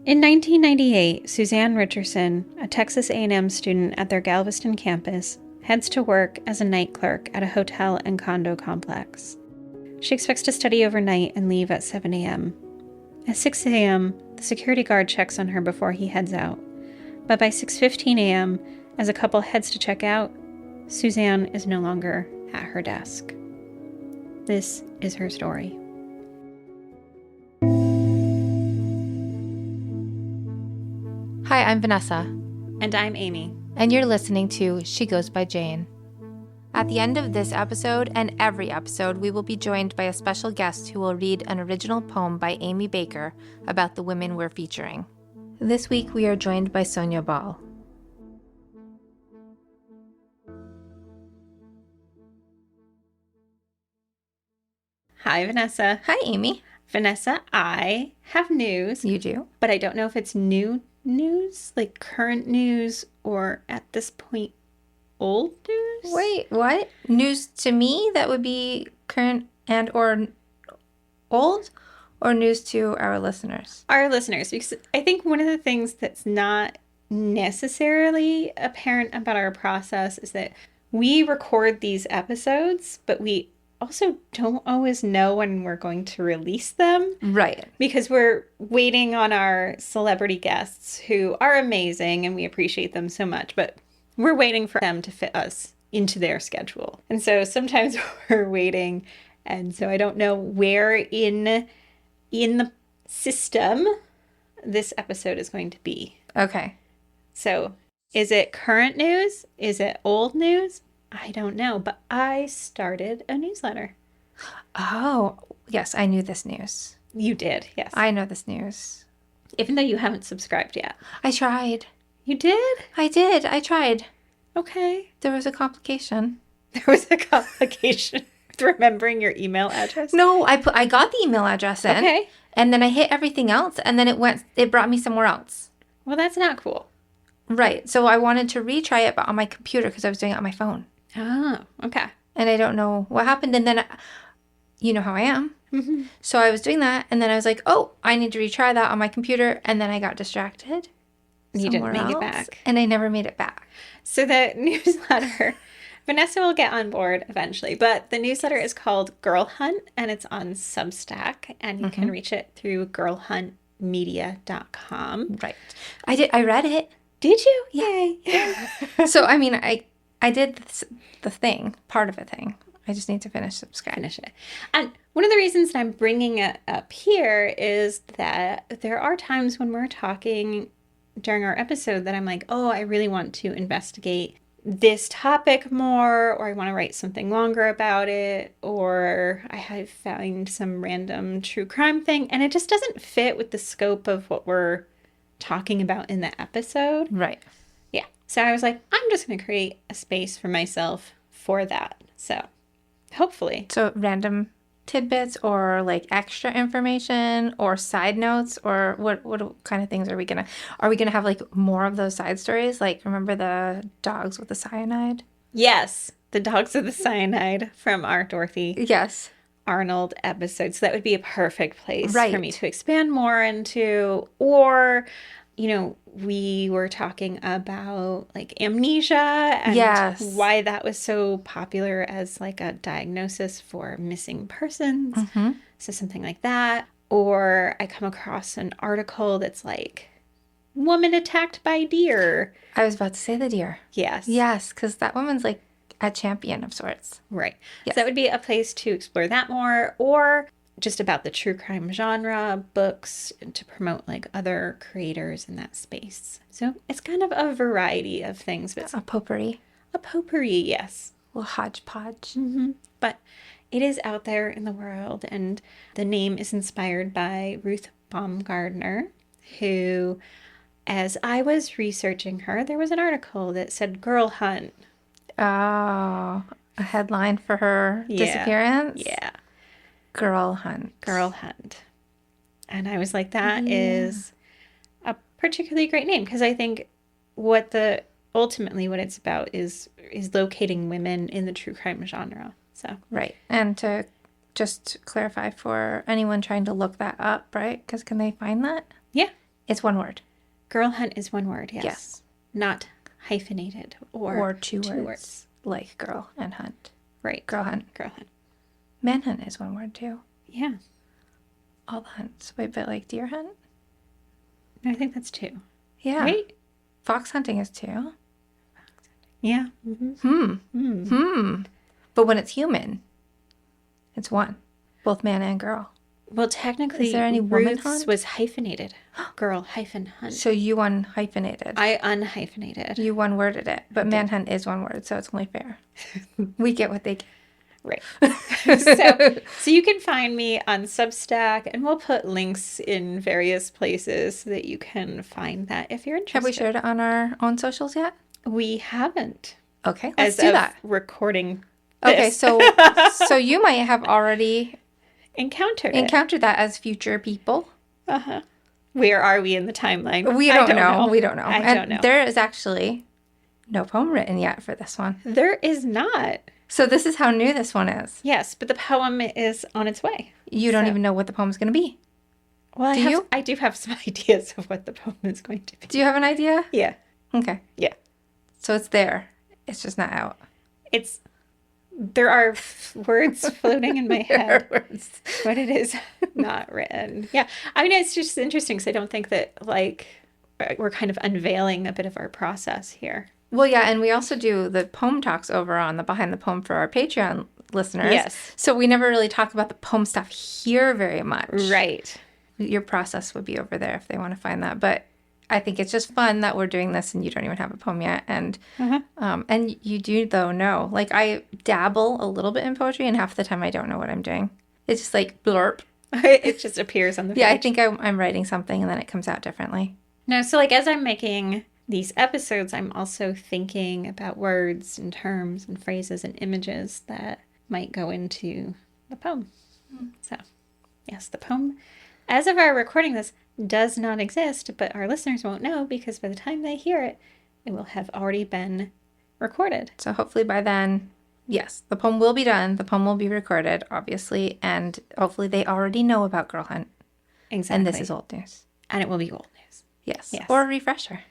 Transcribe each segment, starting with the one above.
In 1998, Suzanne Richerson, a Texas A&M student at their Galveston campus, heads to work as a night clerk at a hotel and condo complex. She expects to study overnight and leave at 7 a.m. At 6 a.m., the security guard checks on her before he heads out. But by 6:15 a.m., as a couple heads to check out, Suzanne is no longer at her desk. This is her story. Hi, I'm Vanessa. And I'm Amy. And you're listening to She Goes by Jane. At the end of this episode and every episode, we will be joined by a special guest who will read an original poem by Amy Baker about the women we're featuring. This week, we are joined by Sonja Ball. Hi, Vanessa. Hi, Amy. Vanessa, I have news. You do? But I don't know if it's new news, like current news, or at this point, old news? Wait, what? News to me that would be current and or old? Or news to our listeners? Our listeners, because I think one of the things that's not necessarily apparent about our process is that we record these episodes, but we also don't always know when we're going to release them. Right. Because we're waiting on our celebrity guests who are amazing and we appreciate them so much, but we're waiting for them to fit us into their schedule. And so sometimes we're waiting, and so I don't know where in the system this episode is going to be. Okay. So is it current news? Is it old news? I don't know, but I started a newsletter. Oh, yes, I knew this news. You did, yes. I know this news. Even though you haven't subscribed yet. I tried. You did? I did. I tried. Okay. There was a complication. There was a complication with remembering your email address? No, I got the email address in. Okay. And then I hit everything else, and then it brought me somewhere else. Well, that's not cool. Right. So I wanted to retry it, but on my computer because I was doing it on my phone. Oh, okay. And I don't know what happened. And then, you know how I am. Mm-hmm. So I was doing that, and then I was like, oh, I need to retry that on my computer. And then I got distracted. You didn't make it back. And I never made it back. So the newsletter, Vanessa will get on board eventually, but the newsletter is called Girl Hunt, and it's on Substack, and you can reach it through girlhuntmedia.com. Right. I read it. Did you? Yay. So, I mean, I did the thing, part of a thing. I just need to finish it. And one of the reasons that I'm bringing it up here is that there are times when we're talking during our episode that I'm like, oh, I really want to investigate this topic more, or I want to write something longer about it, or I have found some random true crime thing, and it just doesn't fit with the scope of what we're talking about in the episode. Right. Yeah. So I was like, I'm just going to create a space for myself for that. So hopefully. So random tidbits or like extra information or side notes, or what kind of things are we gonna have, like more of those side stories? Like, remember the dogs with the cyanide? Yes. The dogs with the cyanide from our Dorothy Arnold episode. So that would be a perfect place for me to expand more into. Or, you know, we were talking about like amnesia and why that was so popular as like a diagnosis for missing persons. Mm-hmm. So something like that. Or I come across an article that's like, woman attacked by deer. I was about to say the deer. Yes. Yes, because that woman's like a champion of sorts. Right. Yes. So that would be a place to explore that more, or just about the true crime genre, books, to promote like other creators in that space. So it's kind of a variety of things. But a potpourri. A potpourri, yes. A little hodgepodge. Mm-hmm. But it is out there in the world, and the name is inspired by Ruth Baumgardner, who, as I was researching her, there was an article that said Girl Hunt. Oh, a headline for her disappearance? Yeah. Girl Hunt. Girl Hunt. And I was like, that is a particularly great name, because I think ultimately what it's about is locating women in the true crime genre. So right. And to just clarify for anyone trying to look that up, right? Because can they find that? Yeah. It's one word. Girl hunt is one word, yes. Yes. Not hyphenated or two words. Like girl and hunt. Right. Girl hunt. Girl hunt. Manhunt is one word, too. Yeah. All the hunts. Wait, but like deer hunt? I think that's 2. Yeah. Right? Fox hunting is 2. Yeah. But when it's human, it's 1. Both man and girl. Well, technically, is there any woman Ruth's hunt? was hyphenated. Girl hyphen hunt. So you unhyphenated. I unhyphenated. You one worded it, but manhunt is 1 word, so it's only fair. We get what they get. Right. so you can find me on Substack, and we'll put links in various places so that you can find that if you're interested. Have we shared it on our own socials yet? We haven't. Okay, let's do that. Recording Okay, this. so you might have already encountered that as future people. Uh-huh. Where are we in the timeline? We don't know. We don't know. I don't know. There is actually no poem written yet for this one. There is not. So this is how new this one is. Yes, but the poem is on its way. You don't even know what the poem's going to be. Well, I do have some ideas of what the poem is going to be. Do you have an idea? Yeah. Okay. Yeah. So it's there. It's just not out. There are words floating in my head, but it is not written. Yeah. I mean, it's just interesting because I don't think that, we're kind of unveiling a bit of our process here. Well, yeah, and we also do the poem talks over on the Behind the Poem for our Patreon listeners. Yes. So we never really talk about the poem stuff here very much. Right. Your process would be over there if they want to find that. But I think it's just fun that we're doing this and you don't even have a poem yet. And and you do, though, know. Like, I dabble a little bit in poetry, and half the time I don't know what I'm doing. It's just like blurp. It just appears on the page. Yeah, I think I'm writing something and then it comes out differently. No, so as I'm making these episodes, I'm also thinking about words and terms and phrases and images that might go into the poem. So, yes, the poem, as of our recording this, does not exist, but our listeners won't know because by the time they hear it, it will have already been recorded. So hopefully by then, yes, the poem will be done. The poem will be recorded, obviously, and hopefully they already know about Girl Hunt. Exactly. And this is old news. And it will be old news. Yes. Or a refresher.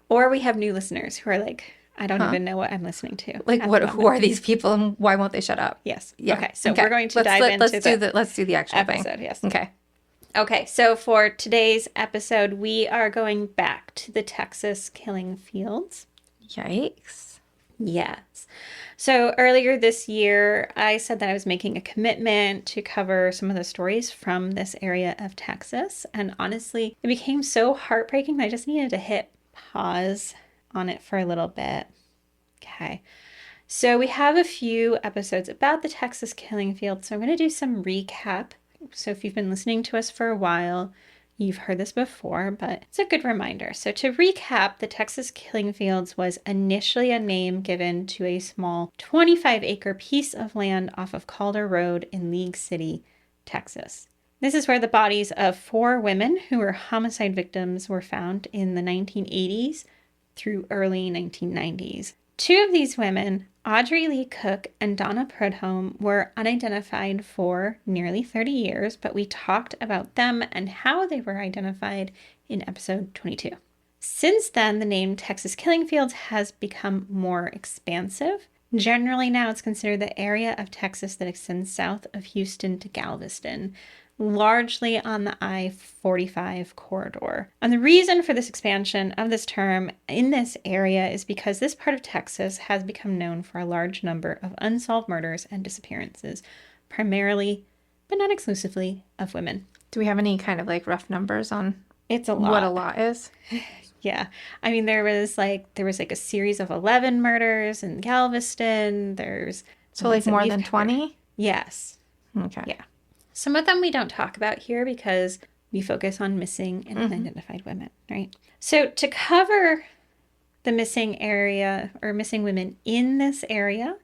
Or we have new listeners who are like, I don't even know what I'm listening to. Like, who are these people and why won't they shut up? Yes. Yeah. Okay. So we're going to dive into let's do the actual episode. Thing. Yes. Okay. Okay. So for today's episode, we are going back to the Texas killing fields. Yikes. Yes. So earlier this year, I said that I was making a commitment to cover some of the stories from this area of Texas. And honestly, it became so heartbreaking that I just needed to hit pause on it for a little bit. Okay. So we have a few episodes about the Texas killing field. So I'm going to do some recap. So if you've been listening to us for a while, you've heard this before, but it's a good reminder. So to recap, the Texas killing fields was initially a name given to a small 25-acre piece of land off of Calder Road in League City, Texas. This is where the bodies of 4 women who were homicide victims were found in the 1980s through early 1990s. 2 of these women, Audrey Lee Cook and Donna Prudhomme, were unidentified for nearly 30 years, but we talked about them and how they were identified in episode 22. Since then, the name Texas Killing Fields has become more expansive. Generally now it's considered the area of Texas that extends south of Houston to Galveston, largely on the I-45 corridor. And the reason for this expansion of this term in this area is because this part of Texas has become known for a large number of unsolved murders and disappearances, primarily, but not exclusively, of women. Do we have any kind of rough numbers on it's a lot. What a lot is? Yeah. I mean, there was a series of 11 murders in Galveston. So more than 20? Yes. Okay. Yeah. Some of them we don't talk about here because we focus on missing and unidentified women, right? So to cover the missing area or missing women in this area,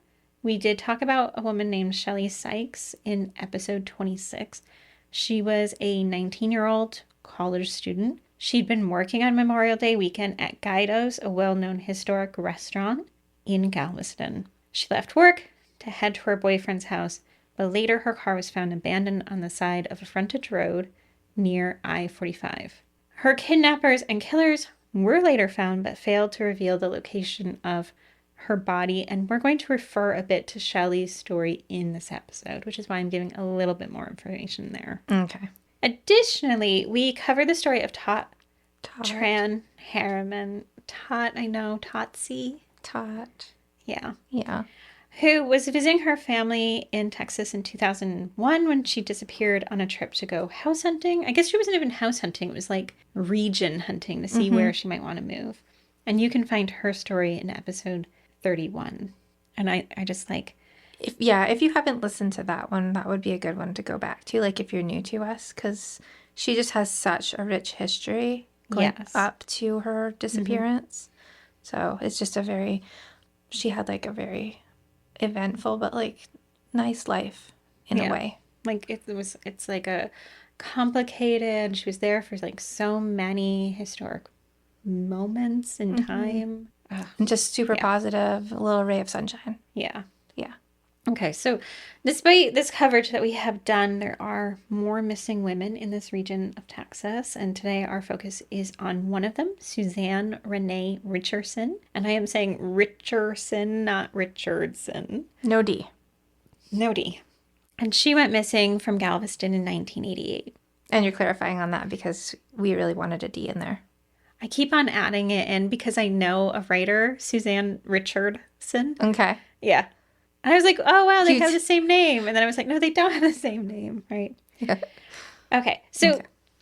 we did talk about a woman named Shelley Sykes in episode 26. She was a 19-year-old college student. She'd been working on Memorial Day weekend at Guido's, a well-known historic restaurant in Galveston. She left work to head to her boyfriend's house, but later her car was found abandoned on the side of a frontage road near I-45. Her kidnappers and killers were later found but failed to reveal the location of her body, and we're going to refer a bit to Shelley's story in this episode, which is why I'm giving a little bit more information there. Okay. Additionally, we cover the story of Tran Harriman. Totsie. Yeah. Yeah. Who was visiting her family in Texas in 2001 when she disappeared on a trip to go house hunting. I guess she wasn't even house hunting. It was like region hunting to see where she might want to move. And you can find her story in episode 31. And I just like... If you haven't listened to that one, that would be a good one to go back to, like if you're new to us, because she just has such a rich history going up to her disappearance. So it's just she had like a very eventful but like nice life in a way. Like it's like a complicated, she was there for like so many historic moments in time. And just super positive, a little ray of sunshine. Yeah. Okay, so despite this coverage that we have done, there are more missing women in this region of Texas, and today our focus is on one of them, Suzanne Renee Richerson. And I am saying Richerson, not Richardson. No D. And she went missing from Galveston in 1988. And you're clarifying on that because we really wanted a D in there. I keep on adding it in because I know a writer, Suzanne Richardson. Okay. Yeah. And I was like, oh, wow, they have the same name. And then I was like, no, they don't have the same name, right? Yeah. Okay. So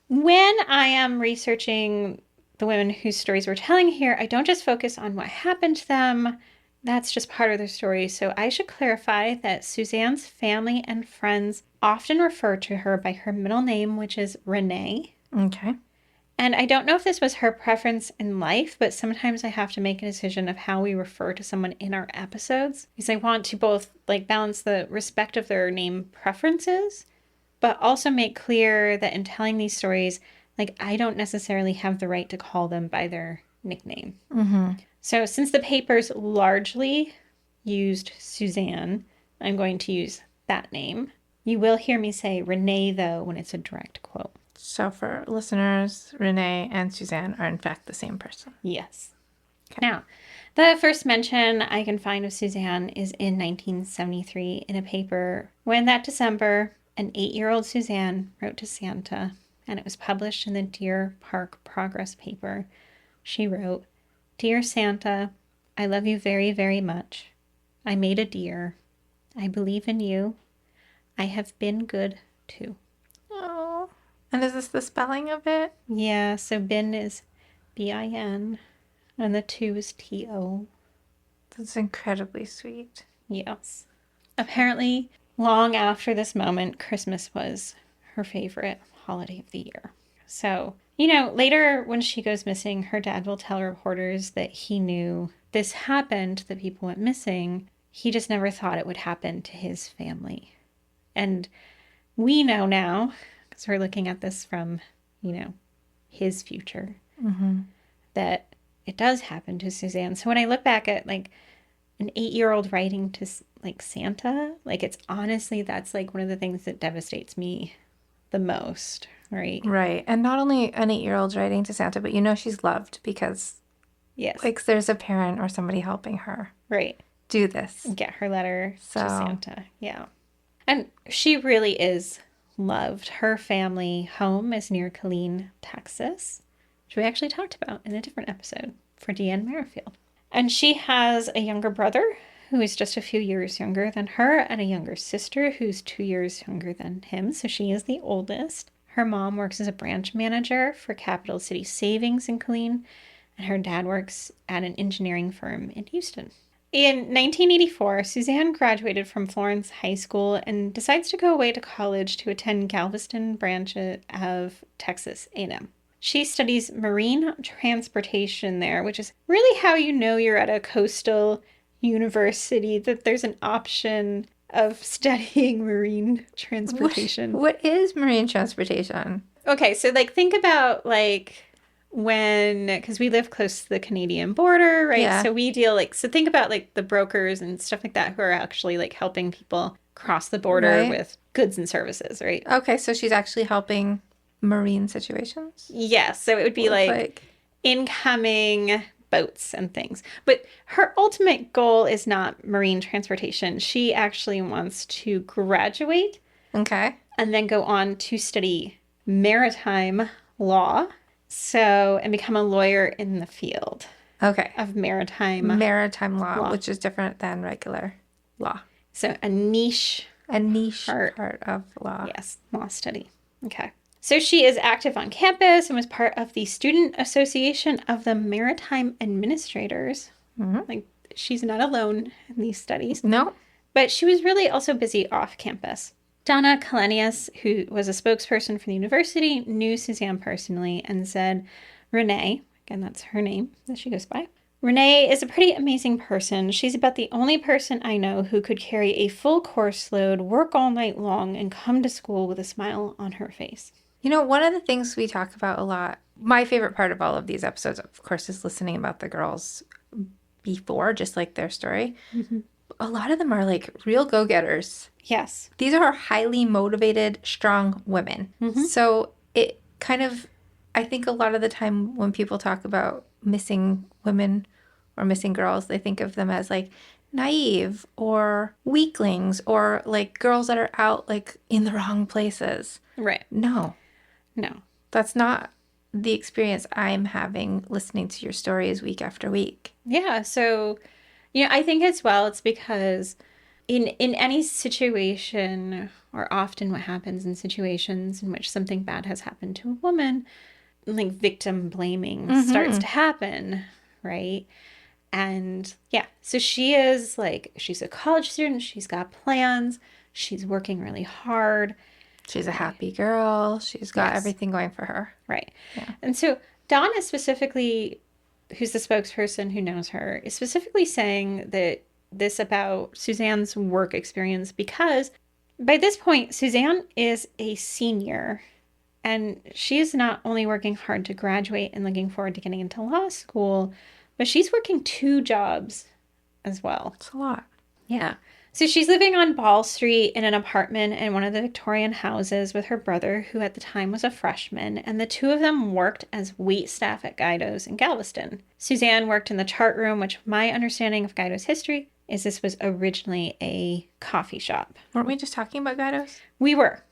when I am researching the women whose stories we're telling here, I don't just focus on what happened to them. That's just part of their story. So I should clarify that Suzanne's family and friends often refer to her by her middle name, which is Renee. Okay. And I don't know if this was her preference in life, but sometimes I have to make a decision of how we refer to someone in our episodes. Because I want to both like balance the respect of their name preferences, but also make clear that in telling these stories, like I don't necessarily have the right to call them by their nickname. So since the papers largely used Suzanne, I'm going to use that name. You will hear me say Renee, though, when it's a direct quote. So for listeners, Renee and Suzanne are in fact the same person. Yes. Okay. Now, the first mention I can find of Suzanne is in 1973 in a paper when that December, an 8-year-old Suzanne wrote to Santa, and it was published in the Deer Park Progress paper. She wrote, "Dear Santa, I love you very, very much. I made a deer. I believe in you. I have been good too." Oh. And is this the spelling of it? Yeah, so bin is B-I-N, and the 2 is T-O. That's incredibly sweet. Yes. Apparently, long after this moment, Christmas was her favorite holiday of the year. So, later when she goes missing, her dad will tell reporters that he knew this happened, that people went missing. He just never thought it would happen to his family. And we know now, because we're looking at this from, his future, that it does happen to Suzanne. So when I look back at, like, an 8-year-old writing to, like, Santa, like, it's honestly, that's, like, one of the things that devastates me the most, right? Right. And not only an 8-year-old's writing to Santa, but she's loved because, like, there's a parent or somebody helping her. Right. Do this. Get her letter to Santa. Yeah. And she really is loved. Her family home is near Killeen, Texas, which we actually talked about in a different episode for Deanne Merrifield. And she has a younger brother who is just a few years younger than her, and a younger sister who's 2 years younger than him. So she is the oldest. Her mom works as a branch manager for Capital City Savings in Killeen, and her dad works at an engineering firm in Houston. In 1984, Suzanne graduated from Florence High School and decides to go away to college to attend Galveston branch of Texas A&M. She studies marine transportation there, which is really how you know you're at a coastal university, that there's an option of studying marine transportation. What is marine transportation? Okay, so think about because we live close to the Canadian border, right? Yeah. So we deal so think about the brokers and stuff like that who are actually helping people cross the border with goods and services, right? Okay, so she's actually helping marine situations? Yes. So it would be like incoming boats and things. But her ultimate goal is not marine transportation. She actually wants to graduate. Okay. And then go on to study maritime law. And become a lawyer in the field. Okay. Of maritime law, which is different than regular law. So a niche part of law. Yes, law study. Okay. So she is active on campus and was part of the Student Association of the Maritime Administrators. Mm-hmm. Like, she's not alone in these studies. No. But she was really also busy off campus. Donna Kalenius, who was a spokesperson for the university, knew Suzanne personally and said, Renee, again, that's her name that she goes by, Renee is a pretty amazing person. She's about the only person I know who could carry a full course load, work all night long, and come to school with a smile on her face. You know, one of the things we talk about a lot, my favorite part of all of these episodes, of course, is listening about the girls before, just like their story. Mm-hmm. A lot of them are like real go-getters. Yes. These are highly motivated, strong women. Mm-hmm. So it kind of, I think a lot of the time when people talk about missing women or missing girls, they think of them as like naive or weaklings or like girls that are out like in the wrong places. Right. No. That's not the experience I'm having listening to your stories week after week. Yeah. So, I think as well, it's because in any situation, or often what happens in situations in which something bad has happened to a woman, like victim blaming starts to happen, right? And so she is like, she's a college student, she's got plans, she's working really hard. She's a happy girl. She's got everything going for her. Right. Yeah. And so Donna specifically, who's the spokesperson who knows her, is specifically saying that this about Suzanne's work experience because by this point, Suzanne is a senior and she is not only working hard to graduate and looking forward to getting into law school, but she's working 2 jobs as well. That's a lot. Yeah. So she's living on Ball Street in an apartment in one of the Victorian houses with her brother, who at the time was a freshman, and the 2 of them worked as wait staff at Guido's in Galveston. Suzanne worked in the chart room, which my understanding of Guido's history is this was originally a coffee shop. Weren't we just talking about Guido's? We were,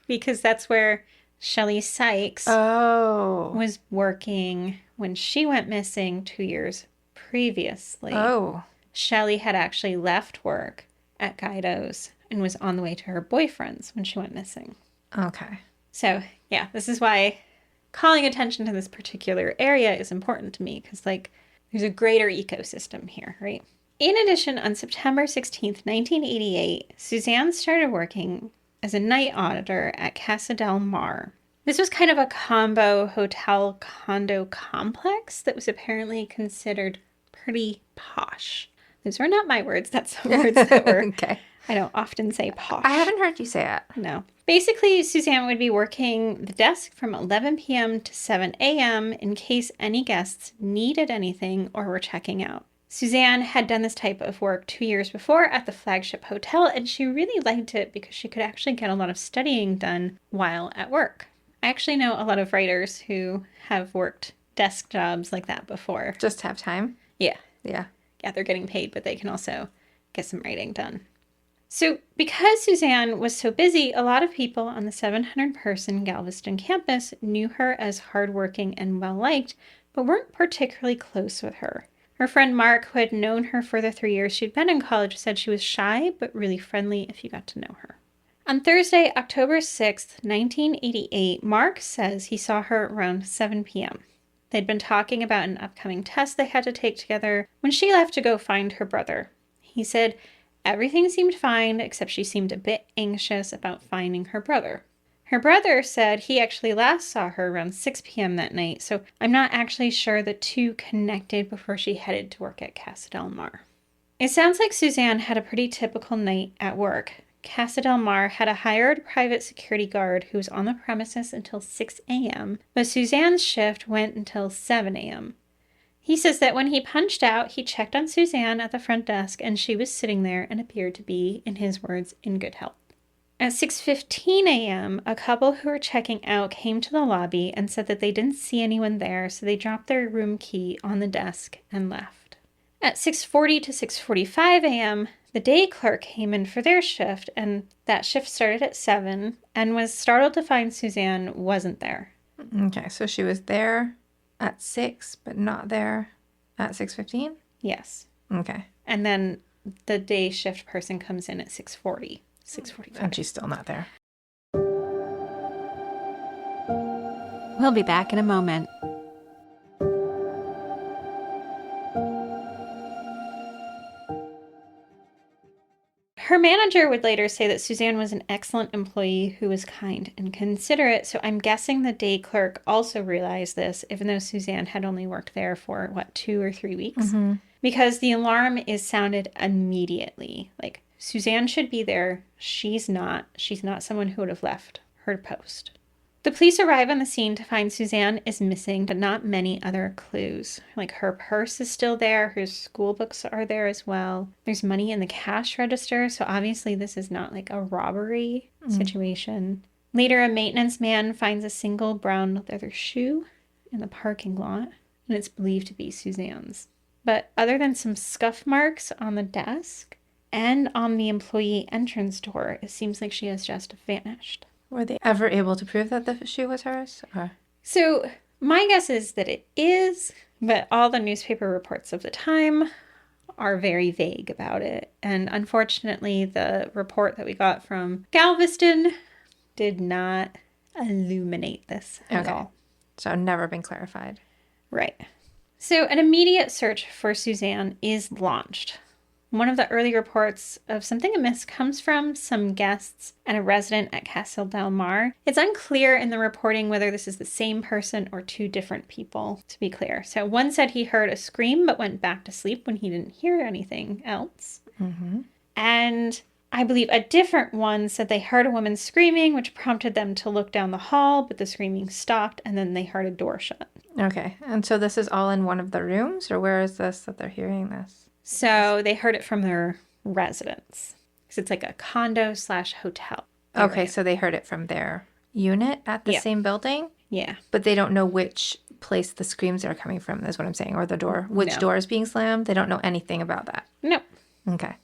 because that's where Shelley Sykes was working when she went missing 2 years previously. Oh. Shelley had actually left work at Guido's and was on the way to her boyfriend's when she went missing. Okay. So, this is why calling attention to this particular area is important to me, because, like, there's a greater ecosystem here, right? In addition, on September 16th, 1988, Suzanne started working as a night auditor at Casa del Mar. This was kind of a combo hotel condo complex that was apparently considered pretty posh. Those were not my words. That's the words that were. Okay. I don't often say posh. I haven't heard you say it. No. Basically, Suzanne would be working the desk from 11 p.m. to 7 a.m. in case any guests needed anything or were checking out. Suzanne had done this type of work 2 years before at the flagship hotel, and she really liked it because she could actually get a lot of studying done while at work. I actually know a lot of writers who have worked desk jobs like that before. Just to have time? Yeah. Yeah. Yeah, they're getting paid, but they can also get some writing done. So because Suzanne was so busy, a lot of people on the 700-person Galveston campus knew her as hardworking and well-liked, but weren't particularly close with her. Her friend Mark, who had known her for the 3 years she'd been in college, said she was shy, but really friendly if you got to know her. On Thursday, October 6th, 1988, Mark says he saw her around 7 p.m. They'd been talking about an upcoming test they had to take together when she left to go find her brother. He said everything seemed fine, except she seemed a bit anxious about finding her brother. Her brother said he actually last saw her around 6 p.m. that night, so I'm not actually sure the 2 connected before she headed to work at Casa del Mar. It sounds like Suzanne had a pretty typical night at work. Casa del Mar had a hired private security guard who was on the premises until 6 a.m., but Suzanne's shift went until 7 a.m. He says that when he punched out, he checked on Suzanne at the front desk, and she was sitting there and appeared to be, in his words, in good health. At 6:15 a.m., a couple who were checking out came to the lobby and said that they didn't see anyone there, so they dropped their room key on the desk and left. At 6:40 to 6:45 a.m., the day clerk came in for their shift, and that shift started at 7, and was startled to find Suzanne wasn't there. Okay, so she was there at 6, but not there at 6:15? Yes. Okay. And then the day shift person comes in at 6:40, 6:45. And she's still not there. We'll be back in a moment. Her manager would later say that Suzanne was an excellent employee who was kind and considerate, so I'm guessing the day clerk also realized this, even though Suzanne had only worked there for, 2 or 3 weeks? Mm-hmm. Because the alarm is sounded immediately. Like, Suzanne should be there. She's not. She's not someone who would have left her post. The police arrive on the scene to find Suzanne is missing, but not many other clues. Like, her purse is still there. Her school books are there as well. There's money in the cash register, so obviously this is not like a robbery situation. Later, a maintenance man finds a single brown leather shoe in the parking lot, and it's believed to be Suzanne's. But other than some scuff marks on the desk and on the employee entrance door, it seems like she has just vanished. Were they ever able to prove that the shoe was hers? Or? So my guess is that it is, but all the newspaper reports of the time are very vague about it. And unfortunately, the report that we got from Galveston did not illuminate this at all. So never been clarified. Right. So an immediate search for Suzanne is launched. One of the early reports of something amiss comes from some guests and a resident at Casa del Mar. It's unclear in the reporting whether this is the same person or two different people, to be clear. So one said he heard a scream but went back to sleep when he didn't hear anything else. Mm-hmm. And I believe a different one said they heard a woman screaming, which prompted them to look down the hall, but the screaming stopped, and then they heard a door shut. Okay. And so this is all in one of the rooms, or where is this that they're hearing this? So they heard it from their residence. Because it's like a condo/hotel. Okay, so they heard it from their unit at the same building? Yeah. But they don't know which place the screams are coming from, is what I'm saying, or the door. Which door is being slammed? They don't know anything about that. No. Okay.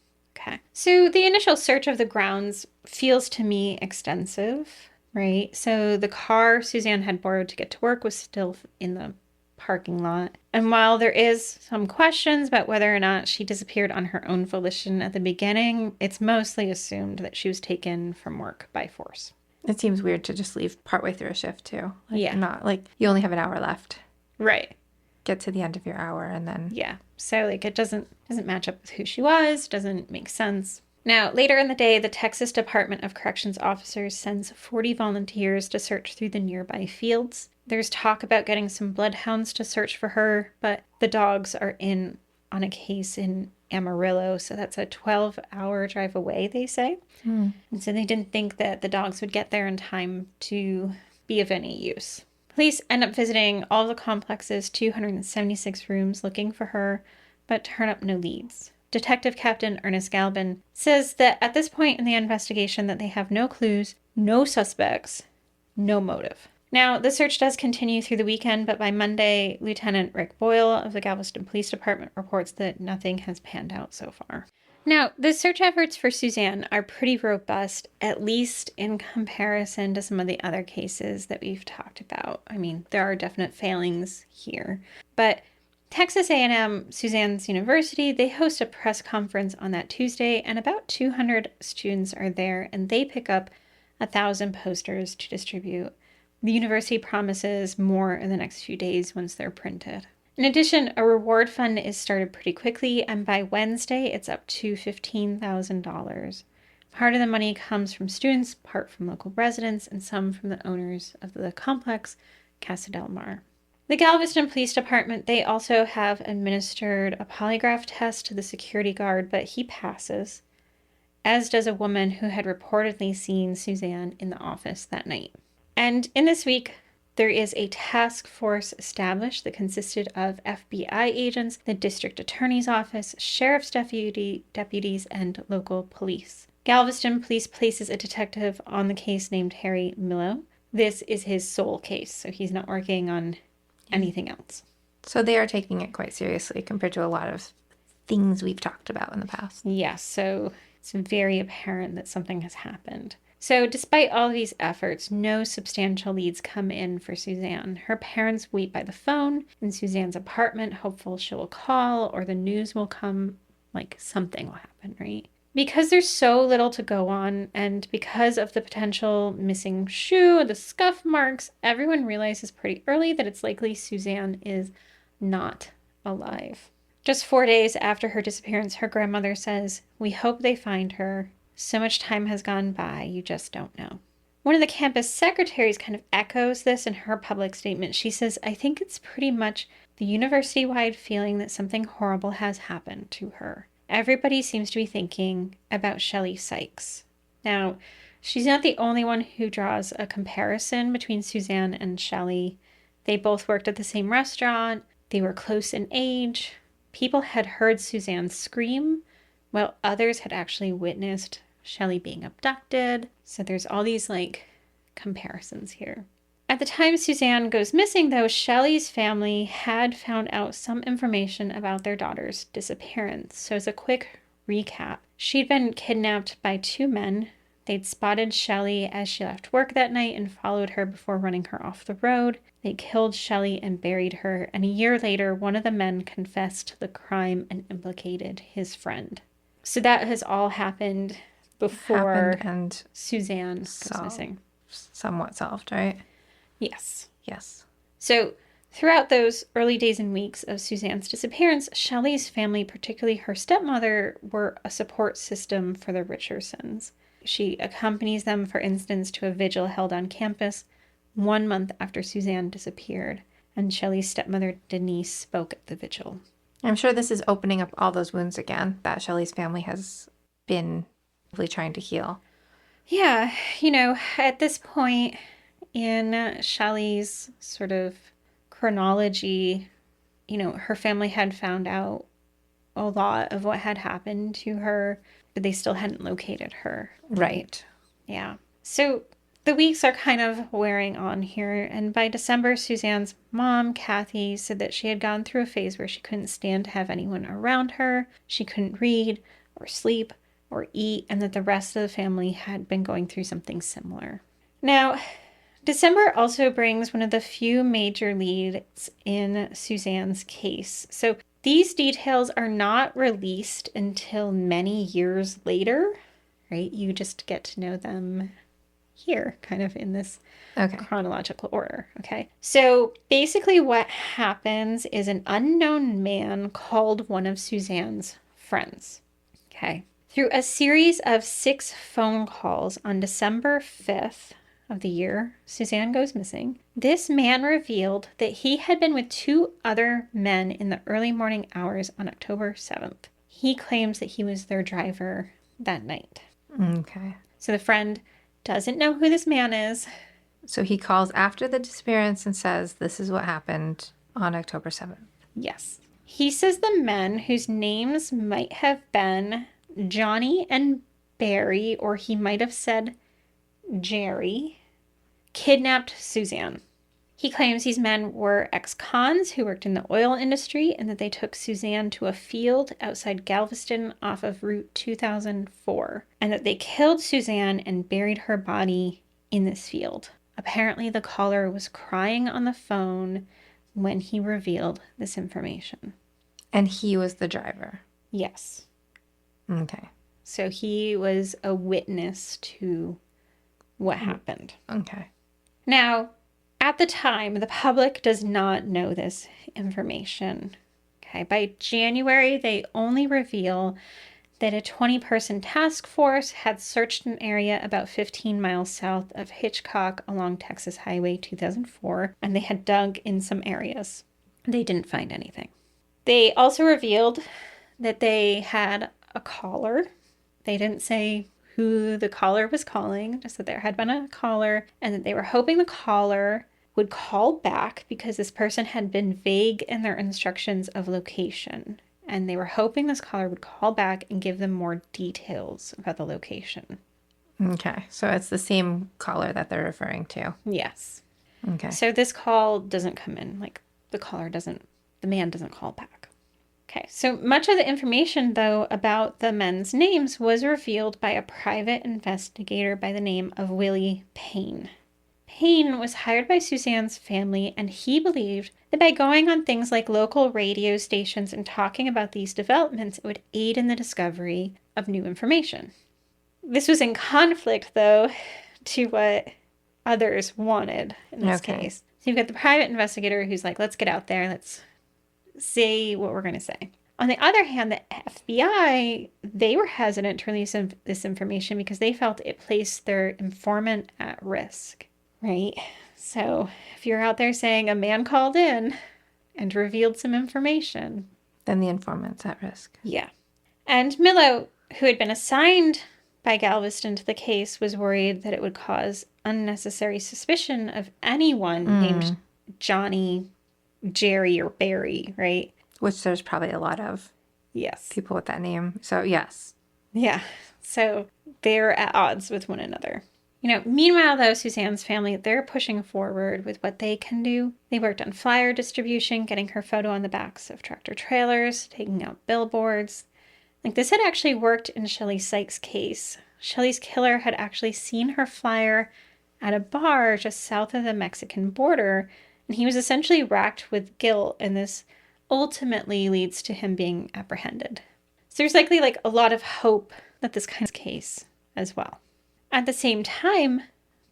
So the initial search of the grounds feels to me extensive, right? So the car Suzanne had borrowed to get to work was still in the parking lot. And while there is some questions about whether or not she disappeared on her own volition at the beginning, it's mostly assumed that she was taken from work by force. It seems weird to just leave partway through a shift too. Not like you only have an hour left. Right. Get to the end of your hour and then. Yeah. So like it doesn't match up with who she was, doesn't make sense. Now, later in the day, the Texas Department of Corrections officers sends 40 volunteers to search through the nearby fields. There's talk about getting some bloodhounds to search for her, but the dogs are in on a case in Amarillo, so that's a 12-hour drive away, they say. And so they didn't think that the dogs would get there in time to be of any use. Police end up visiting all the complex's 276 rooms looking for her, but turn up no leads. Detective Captain Ernest Galvin says that at this point in the investigation that they have no clues, no suspects, no motive. Now, the search does continue through the weekend, but by Monday, Lieutenant Rick Boyle of the Galveston Police Department reports that nothing has panned out so far. Now, the search efforts for Suzanne are pretty robust, at least in comparison to some of the other cases that we've talked about. I mean, there are definite failings here. But Texas A&M, Suzanne's university, they host a press conference on that Tuesday, and about 200 students are there, and they pick up 1,000 posters to distribute. The university promises more in the next few days once they're printed. In addition, a reward fund is started pretty quickly, and by Wednesday, it's up to $15,000. Part of the money comes from students, part from local residents, and some from the owners of the complex, Casa del Mar. The Galveston Police Department, they also have administered a polygraph test to the security guard, but he passes, as does a woman who had reportedly seen Suzanne in the office that night. And in this week, there is a task force established that consisted of FBI agents, the district attorney's office, sheriff's deputies, and local police. Galveston police places a detective on the case named Harry Millo. This is his sole case, so he's not working on anything else. So they are taking it quite seriously compared to a lot of things we've talked about in the past. Yes, so it's very apparent that something has happened. So despite all these efforts, no substantial leads come in for Suzanne. Her parents wait by the phone in Suzanne's apartment, hopeful she will call or the news will come, like something will happen, right? Because there's so little to go on, and because of the potential missing shoe, the scuff marks, everyone realizes pretty early that it's likely Suzanne is not alive. Just 4 days after her disappearance, her grandmother says, "We hope they find her. So much time has gone by, you just don't know." One of the campus secretaries kind of echoes this in her public statement. She says, "I think it's pretty much the university-wide feeling that something horrible has happened to her. Everybody seems to be thinking about Shelley Sykes." Now, she's not the only one who draws a comparison between Suzanne and Shelley. They both worked at the same restaurant. They were close in age. People had heard Suzanne scream, while others had actually witnessed Shelley being abducted. So there's all these comparisons here. At the time Suzanne goes missing, though, Shelley's family had found out some information about their daughter's disappearance. So as a quick recap, she'd been kidnapped by 2 men. They'd spotted Shelley as she left work that night and followed her before running her off the road. They killed Shelley and buried her, and a year later, one of the men confessed to the crime and implicated his friend. So that has all happened before and Suzanne goes missing. Somewhat solved, right? Yes. Yes. So throughout those early days and weeks of Suzanne's disappearance, Shelley's family, particularly her stepmother, were a support system for the Richersons. She accompanies them, for instance, to a vigil held on campus 1 month after Suzanne disappeared, and Shelley's stepmother, Denise, spoke at the vigil. I'm sure this is opening up all those wounds again that Shelley's family has been really trying to heal. Yeah, at this point in Shelley's sort of chronology, her family had found out a lot of what had happened to her, but they still hadn't located her. Right. Yeah. So the weeks are kind of wearing on here, and by December, Suzanne's mom, Kathy, said that she had gone through a phase where she couldn't stand to have anyone around her. She couldn't read or sleep or eat, and that the rest of the family had been going through something similar. Now, December also brings one of the few major leads in Suzanne's case. So these details are not released until many years later, right? You just get to know them here, kind of in this chronological order, okay? So basically what happens is an unknown man called one of Suzanne's friends, okay? Through a series of 6 phone calls on December 5th of the year Suzanne goes missing, this man revealed that he had been with 2 other men in the early morning hours on October 7th. He claims that he was their driver that night. Okay. So the friend doesn't know who this man is. So he calls after the disappearance and says, "This is what happened on October 7th. Yes. He says the men, whose names might have been Johnny and Barry, or he might have said Jerry, kidnapped Suzanne. He claims these men were ex-cons who worked in the oil industry, and that they took Suzanne to a field outside Galveston off of Route 2004, and that they killed Suzanne and buried her body in this field. Apparently, the caller was crying on the phone when he revealed this information. And he was the driver? Yes. Okay. So he was a witness to what happened. Okay. Now, at the time, the public does not know this information. Okay, by January, they only reveal that a 20-person task force had searched an area about 15 miles south of Hitchcock along Texas Highway 2004, and they had dug in some areas. They didn't find anything. They also revealed that they had a caller. They didn't say who the caller was calling, just that there had been a caller, and that they were hoping the caller would call back because this person had been vague in their instructions of location. and they were hoping this caller would call back and give them more details about the location. Okay, so it's the same caller that they're referring to. Yes. Okay. So this call doesn't come in. Like, the man doesn't call back. Okay, so much of the information, though, about the men's names was revealed by a private investigator by the name of Willie Payne. Payne was hired by Suzanne's family, and he believed that by going on things like local radio stations and talking about these developments, it would aid in the discovery of new information. This was in conflict, though, to what others wanted in this case. So you've got the private investigator who's like, let's get out there, let's say what we're going to say. On the other hand, the FBI, they were hesitant to release this information because they felt it placed their informant at risk, right? So if you're out there saying a man called in and revealed some information, then the informant's at risk. Yeah. And Milo, who had been assigned by Galveston to the case, was worried that it would cause unnecessary suspicion of anyone named Johnny, Jerry, or Barry, right? Which there's probably a lot of people with that name. So, yes. Yeah. So they're at odds with one another. Meanwhile, though, Suzanne's family, they're pushing forward with what they can do. They worked on flyer distribution, getting her photo on the backs of tractor trailers, taking out billboards. Like, this had actually worked in Shelley Sykes' case. Shelley's killer had actually seen her flyer at a bar just south of the Mexican border, and he was essentially racked with guilt, and this ultimately leads to him being apprehended. So there's likely a lot of hope that this kind of case as well. At the same time,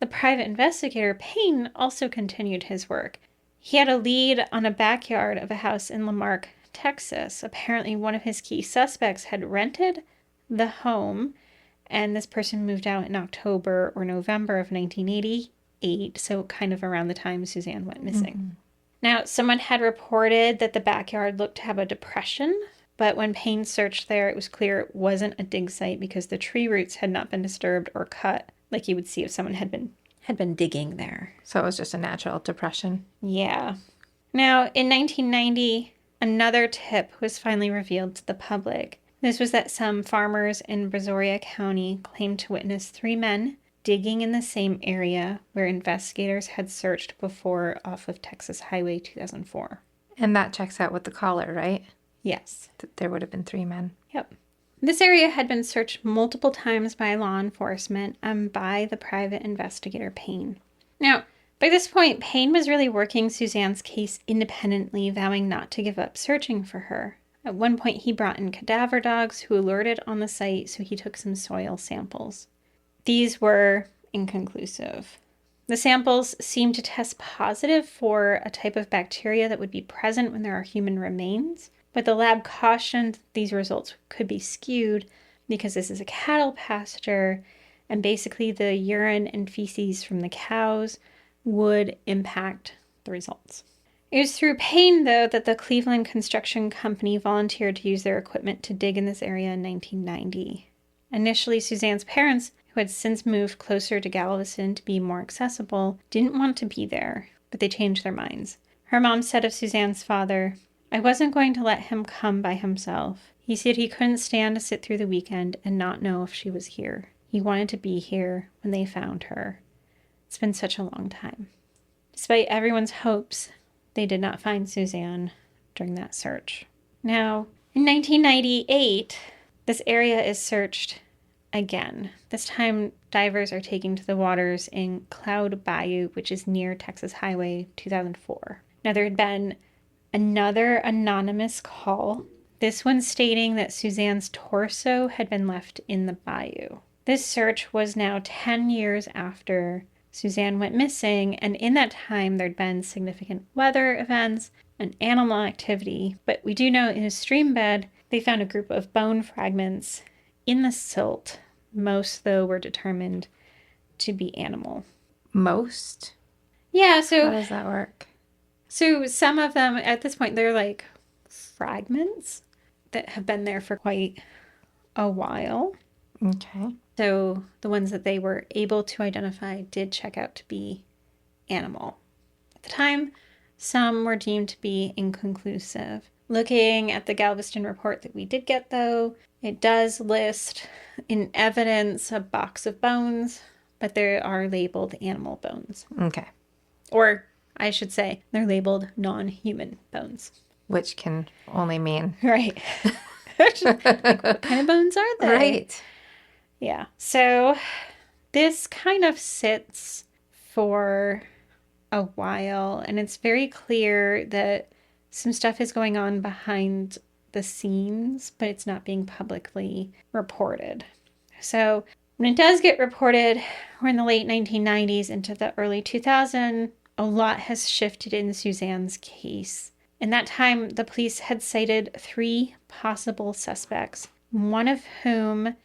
the private investigator Payne also continued his work. He had a lead on a backyard of a house in Lamarck, Texas. Apparently, one of his key suspects had rented the home, and this person moved out in October or November of 1988, so kind of around the time Suzanne went missing. Mm-hmm. Now, someone had reported that the backyard looked to have a depression, but when Payne searched there, it was clear it wasn't a dig site because the tree roots had not been disturbed or cut like you would see if someone had been digging there. So it was just a natural depression. Yeah. Now, in 1990, another tip was finally revealed to the public. This was that some farmers in Brazoria County claimed to witness 3 men digging in the same area where investigators had searched before off of Texas Highway 2004. And that checks out with the caller, right? Yes. There would have been 3 men. Yep. This area had been searched multiple times by law enforcement and by the private investigator Payne. Now, by this point, Payne was really working Suzanne's case independently, vowing not to give up searching for her. At one point, he brought in cadaver dogs who alerted on the site, so he took some soil samples. These were inconclusive. The samples seemed to test positive for a type of bacteria that would be present when there are human remains, but the lab cautioned these results could be skewed because this is a cattle pasture, and basically the urine and feces from the cows would impact the results. It was through Payne, though, that the Cleveland Construction Company volunteered to use their equipment to dig in this area in 1990. Initially, Suzanne's parents, who had since moved closer to Galveston to be more accessible, didn't want to be there, but they changed their minds. Her mom said of Suzanne's father, "I wasn't going to let him come by himself. He said he couldn't stand to sit through the weekend and not know if she was here. He wanted to be here when they found her. It's been such a long time." Despite everyone's hopes, they did not find Suzanne during that search. Now, in 1998, this area is searched again. This time, divers are taken to the waters in Cloud Bayou, which is near Texas Highway 2004. Now, there had been another anonymous call, this one stating that Suzanne's torso had been left in the bayou. This search was now 10 years after Suzanne went missing, and in that time there'd been significant weather events and animal activity, but we do know in a stream bed they found a group of bone fragments in the silt. Most, though, were determined to be animal. Most? Yeah, so... How does that work? So some of them, at this point, they're like fragments that have been there for quite a while. Okay. So the ones that they were able to identify did check out to be animal. At the time, some were deemed to be inconclusive. Looking at the Galveston report that we did get, though, it does list in evidence a box of bones, but they are labeled animal bones. Okay. Or I should say they're labeled non-human bones. Which can only mean... Right. Like, what kind of bones are they? Right. Yeah. So this kind of sits for a while, and it's very clear that some stuff is going on behind the scenes, but it's not being publicly reported. So when it does get reported, we're in the late 1990s into the early 2000s, a lot has shifted in Suzanne's case. In that time, the police had cited 3 possible suspects, one of whom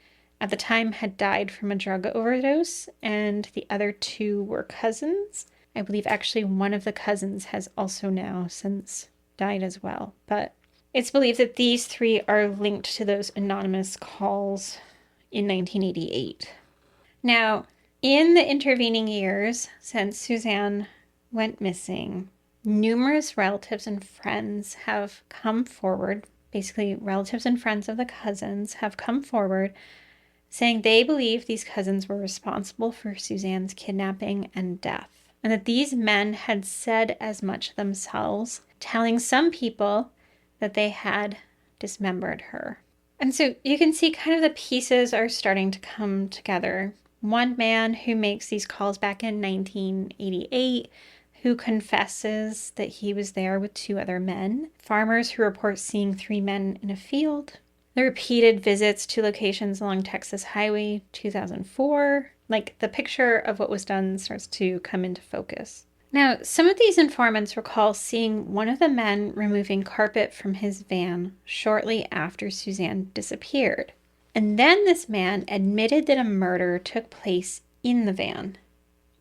at the time had died from a drug overdose, and the other 2 were cousins. I believe actually one of the cousins has also now since died as well. But it's believed that these 3 are linked to those anonymous calls in 1988. Now, in the intervening years since Suzanne went missing, numerous relatives and friends have come forward, basically relatives and friends of the cousins have come forward saying they believe these cousins were responsible for Suzanne's kidnapping and death, and that these men had said as much themselves, telling some people that they had dismembered her. And so you can see kind of the pieces are starting to come together. One man who makes these calls back in 1988 who confesses that he was there with 2 other men. Farmers who report seeing 3 men in a field. The repeated visits to locations along Texas Highway 2004. Like, the picture of what was done starts to come into focus. Now, some of these informants recall seeing one of the men removing carpet from his van shortly after Suzanne disappeared. And then this man admitted that a murder took place in the van.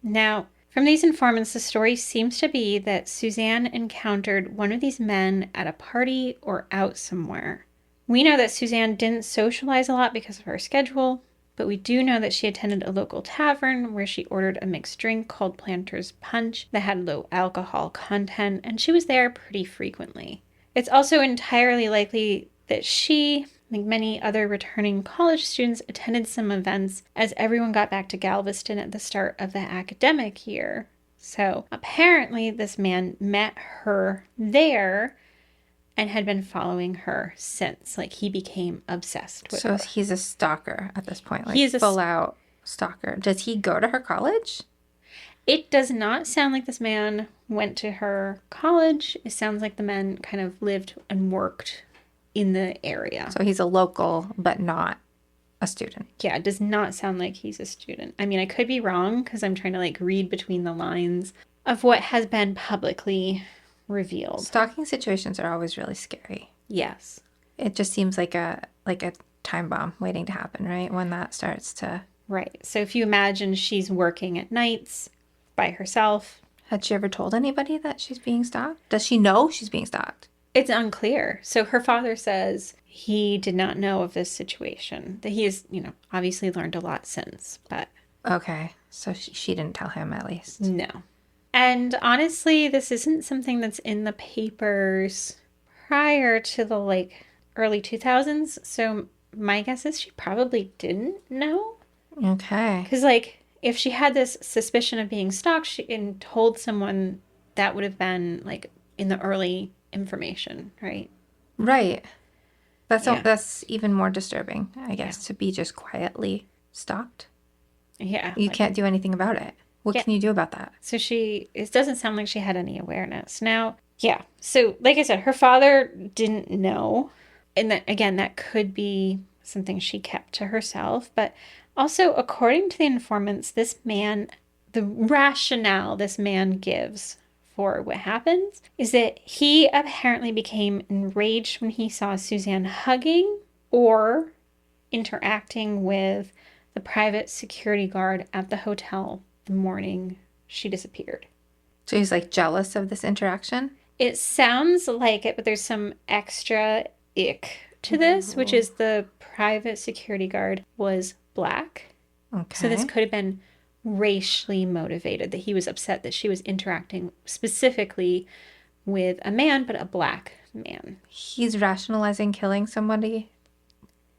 Now, from these informants, the story seems to be that Suzanne encountered one of these men at a party or out somewhere. We know that Suzanne didn't socialize a lot because of her schedule, but we do know that she attended a local tavern where she ordered a mixed drink called Planter's Punch that had low alcohol content, and she was there pretty frequently. It's also entirely likely that she, like many other returning college students, attended some events as everyone got back to Galveston at the start of the academic year. So apparently this man met her there and had been following her since. Like, he became obsessed with her. So he's a stalker at this point, like he's a full-out stalker. Does he go to her college? It does not sound like this man went to her college. It sounds like the man kind of lived and worked in the area. So he's a local, but not a student. Yeah, it does not sound like he's a student. I mean, I could be wrong because I'm trying to like read between the lines of what has been publicly revealed. Stalking situations are always really scary. Yes. It just seems like a time bomb waiting to happen, right? When that starts to... Right. So if you imagine she's working at nights by herself. Had she ever told anybody that she's being stalked? Does she know she's being stalked? It's unclear. So her father says he did not know of this situation. That he has, obviously learned a lot since, but... Okay. So she didn't tell him, at least. No. And honestly, this isn't something that's in the papers prior to the, early 2000s. So my guess is she probably didn't know. Okay. Because, if she had this suspicion of being stalked and told someone, that would have been, in the early... information, right? Right. That's even more disturbing, I guess, to be just quietly stalked. Yeah. You can't do anything about it. What can you do about that? So it doesn't sound like she had any awareness. Now, yeah. So like I said, her father didn't know. And that could be something she kept to herself. But also, according to the informants, the rationale this man gives for what happens is that he apparently became enraged when he saw Suzanne hugging or interacting with the private security guard at the hotel the morning she disappeared. So he's jealous of this interaction? It sounds like it, but there's some extra ick to this, which is the private security guard was black. Okay. So this could have been racially motivated, that he was upset that she was interacting specifically with a man, but a black man. He's rationalizing killing somebody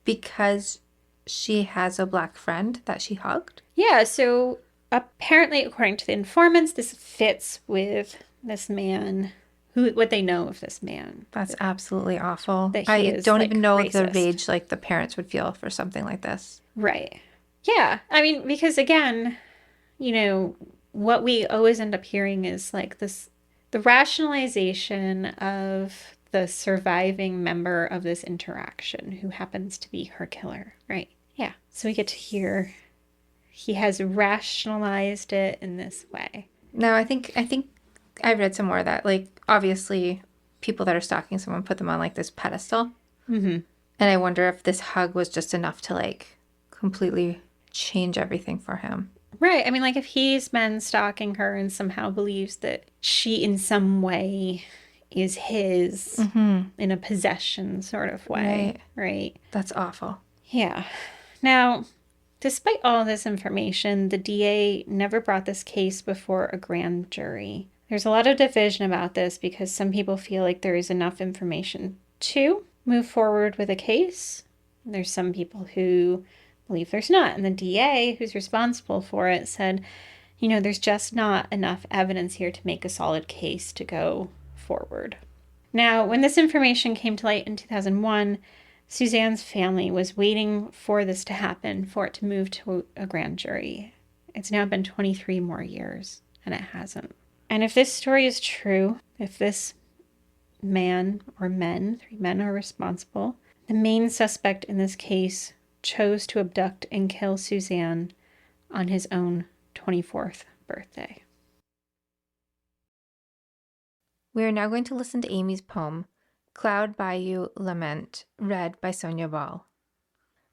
because she has a black friend that she hugged? Yeah, so apparently, according to the informants, this fits with this man, what they know of this man. That's absolutely awful. That I is, don't like, even know racist. the rage like the parents would feel for something like this. Right. Yeah. I mean, because again, you know, what we always end up hearing is like this, the rationalization of the surviving member of this interaction who happens to be her killer, right? Yeah. So we get to hear he has rationalized it in this way. No, I think I read some more of that. Like, obviously, people that are stalking someone put them on like this pedestal. Mm-hmm. And I wonder if this hug was just enough to like completely change everything for him. Right. I mean, like if he's been stalking her and somehow believes that she in some way is his in a possession sort of way. Right. That's awful. Yeah. Now, despite all this information, the DA never brought this case before a grand jury. There's a lot of division about this because some people feel like there is enough information to move forward with a case. There's some people who believe there's not. And the DA, who's responsible for it, said, you know, there's just not enough evidence here to make a solid case to go forward. Now, when this information came to light in 2001, Suzanne's family was waiting for this to happen, for it to move to a grand jury. It's now been 23 more years, and it hasn't. And if this story is true, if this man or men, 3 men are responsible, the main suspect in this case chose to abduct and kill Suzanne on his own 24th birthday. We are now going to listen to Amy's poem, Cloud Bayou Lament, read by Sonja Ball.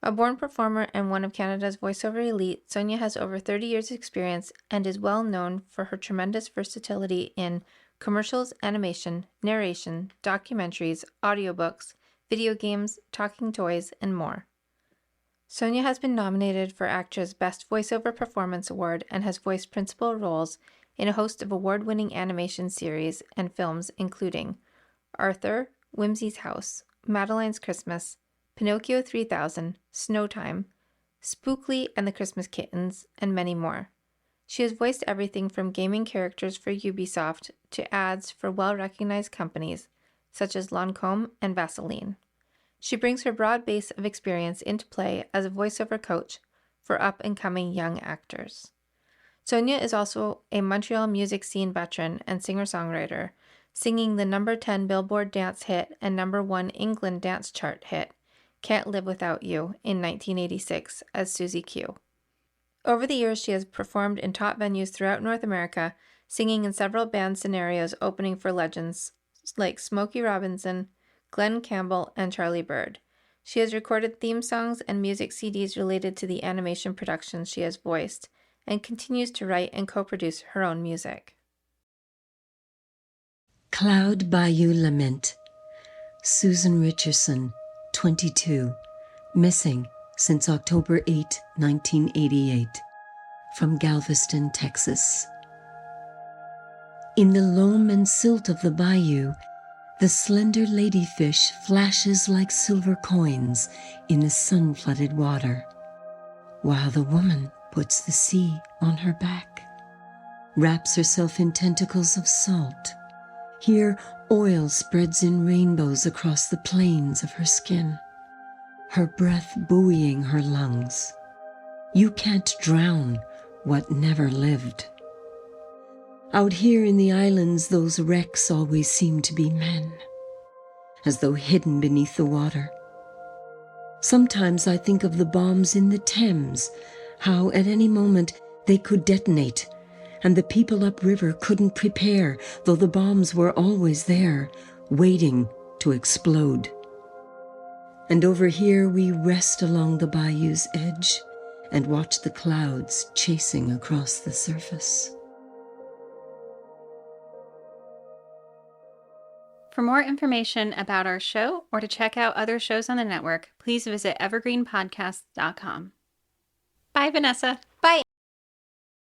A born performer and one of Canada's voiceover elite, Sonja has over 30 years' experience and is well known for her tremendous versatility in commercials, animation, narration, documentaries, audiobooks, video games, talking toys, and more. Sonja has been nominated for ACTRA's Best Voiceover Performance Award and has voiced principal roles in a host of award-winning animation series and films including Arthur, Wimzie's House, Madeline's Christmas, Pinocchio 3000, Snowtime, Spookley and the Christmas Kittens, and many more. She has voiced everything from gaming characters for Ubisoft to ads for well-recognized companies such as Lancôme and Vaseline. She brings her broad base of experience into play as a voiceover coach for up-and-coming young actors. Sonja is also a Montreal music scene veteran and singer-songwriter, singing the number 10 Billboard dance hit and number 1 England dance chart hit, Can't Live Without You, in 1986 as Susie Q. Over the years, she has performed in top venues throughout North America, singing in several band scenarios opening for legends like Smokey Robinson, Glenn Campbell, and Charlie Bird. She has recorded theme songs and music CDs related to the animation productions she has voiced, and continues to write and co-produce her own music. Cloud Bayou Lament. Suzanne Richerson, 22, missing since October 8, 1988, from Galveston, Texas. In the loam and silt of the bayou, the slender ladyfish flashes like silver coins in the sun-flooded water, while the woman puts the sea on her back, wraps herself in tentacles of salt. Here, oil spreads in rainbows across the plains of her skin, her breath buoying her lungs. You can't drown what never lived. Out here in the islands, those wrecks always seem to be men, as though hidden beneath the water. Sometimes I think of the bombs in the Thames, how at any moment they could detonate, and the people upriver couldn't prepare, though the bombs were always there, waiting to explode. And over here we rest along the bayou's edge and watch the clouds chasing across the surface. For more information about our show or to check out other shows on the network, please visit evergreenpodcast.com. Bye, Vanessa.